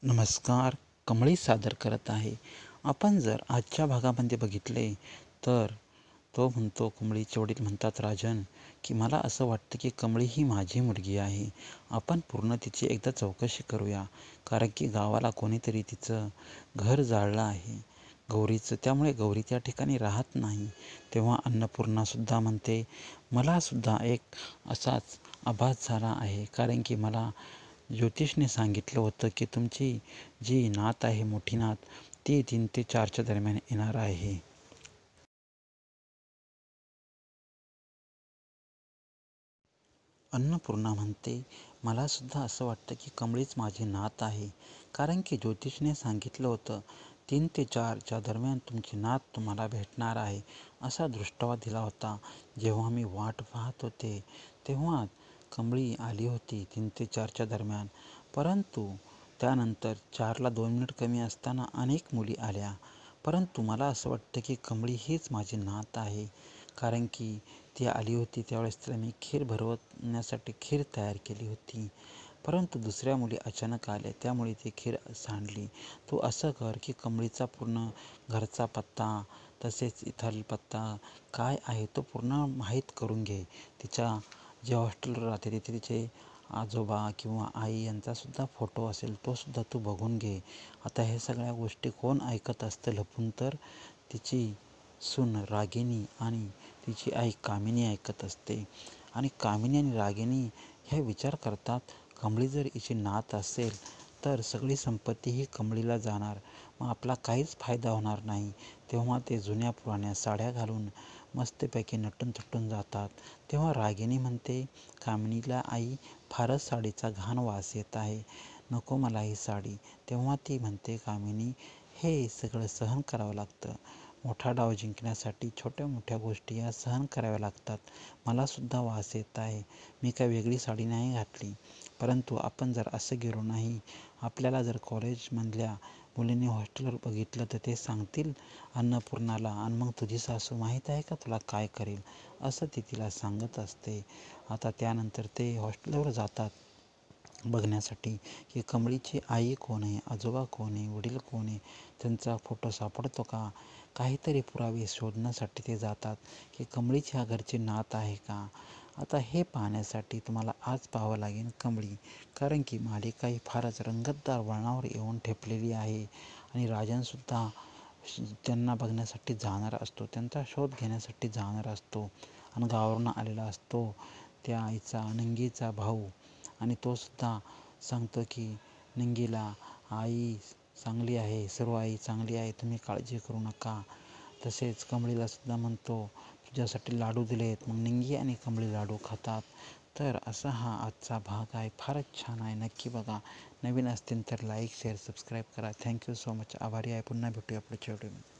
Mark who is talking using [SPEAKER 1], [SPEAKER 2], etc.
[SPEAKER 1] नमस्कार. कमळी सादर करत आहे. आपण जर आजच्या भागामध्ये बघितले तर तो म्हणतो, कमळीचे वडील म्हणतात, राजन, की मला असं वाटतं की कमळी ही माझी मुलगी आहे. आपण पूर्ण तिची एकदा चौकशी करूया, कारण की गावाला कोणीतरी तिचं घर जाळलं आहे गौरीचं, त्यामुळे गौरी त्या ठिकाणी राहत नाही. तेव्हा अन्नपूर्णासुद्धा म्हणते, मलासुद्धा एक असाच आभास झाला आहे, कारण की मला ज्योतिषने सांगितलं होतं की तुमची जी नात आहे, मोठी नात, ती 3 ते 4च्या दरम्यान येणार आहे. अन्नपूर्णा म्हणते, मलासुद्धा असं वाटतं की कमळीच माझी नात आहे, कारण की ज्योतिषने सांगितलं होतं 3 ते 4च्या दरम्यान तुमची नात तुम्हाला भेटणार आहे, असा दृष्टावा दिला होता. जेव्हा मी वाट पाहत होते तेव्हा कमळी आली होती 3 ते 4च्या दरम्यान, परंतु त्यानंतर 4ला 2 मिनिट कमी असताना अनेक मुली आल्या. परंतु मला असं वाटतं की कमळी हीच माझी नात आहे, कारण की ती आली होती त्यावेळेस तिला मी खीर भरवण्यासाठी खीर तयार केली होती. परंतु दुसऱ्या मुली अचानक आल्या, त्यामुळे ती खीर सांडली. तू असं कर की कमळीचा पूर्ण घरचा पत्ता, तसेच इथला पत्ता काय आहे तो पूर्ण माहीत करून घे. तिच्या जे हॉस्टेलवर राहते तिथे तिचे आजोबा किंवा आई यांचासुद्धा फोटो असेल तोसुद्धा तू बघून घे. आता हे सगळ्या गोष्टी कोण ऐकत असतं लपून? तर तिची सून रागिनी आणि तिची आई कामिनी ऐकत असते. आणि कामिनी आणि रागिनी ह्या विचार करतात, कमळी जर हिची नात असेल तर सगळी संपत्ती ही कमळीला जाणार, मग आपला काहीच फायदा होणार नाही. तेव्हा ते जुन्या पुराण्या साड्या घालून मस्तपैकी नटून थटून जातात. तेव्हा रागिनी म्हणते कामिनीला, आई, फारच साडीचा घाण वास येत आहे, नको मला ही साडी. तेव्हा ती म्हणते, कामिनी, हे सगळं सहन करावं लागतं. मोठा डाव जिंकण्यासाठी छोट्या मोठ्या गोष्टी या सहन कराव्या लागतात. मलासुद्धा वास येत आहे, मी काय वेगळी साडी नाही घातली. परंतु आपण जर असं गेलो नाही, आपल्याला जर कॉलेजमधल्या मुलींनी हॉस्टेलवर बघितलं तर ते सांगतील अन्नपूर्णाला, आणि मग तुझी सासू माहीत आहे का तुला काय करेल, असं ती तिला सांगत असते. आता त्यानंतर ते हॉस्टेलवर जातात बघण्यासाठी की कमळीची आई कोण आहे, आजोबा कोण आहे, वडील कोण आहे, त्यांचा फोटो सापडतो का. काहीतरी पुरावे शोधण्यासाठी ते जातात की कमळीची ह्या घरची नात आहे का. आता हे पाहण्यासाठी तुम्हाला आज पाहावं लागेल कमळी, कारण की मालिका ही फारच रंगतदार वळणावर येऊन ठेपलेली आहे. आणि राजनसुद्धा त्यांना बघण्यासाठी जाणार असतो, त्यांचा शोध घेण्यासाठी जाणार असतो, आणि गावावरून आलेला असतो त्या आईचा नंगीचा भाऊ. आणि तोसुद्धा सांगतो की नंगीला, आई चांगली आहे, सर्व आई चांगली आहे, तुम्ही काळजी करू नका. तसेच कमळीलासुद्धा म्हणतो, तुझ्यासाठी लाडू दिलेत. मग निंगी आणि कमळी लाडू खातात. तर असा हा आजचा भाग आहे, फारच छान आहे, नक्की बघा. नवीन असतील तर लाईक, शेअर, सबस्क्राईब करा. Thank you so much. आभारी आहे. पुन्हा भेटूया पुढच्या व्हिडिओमध्ये.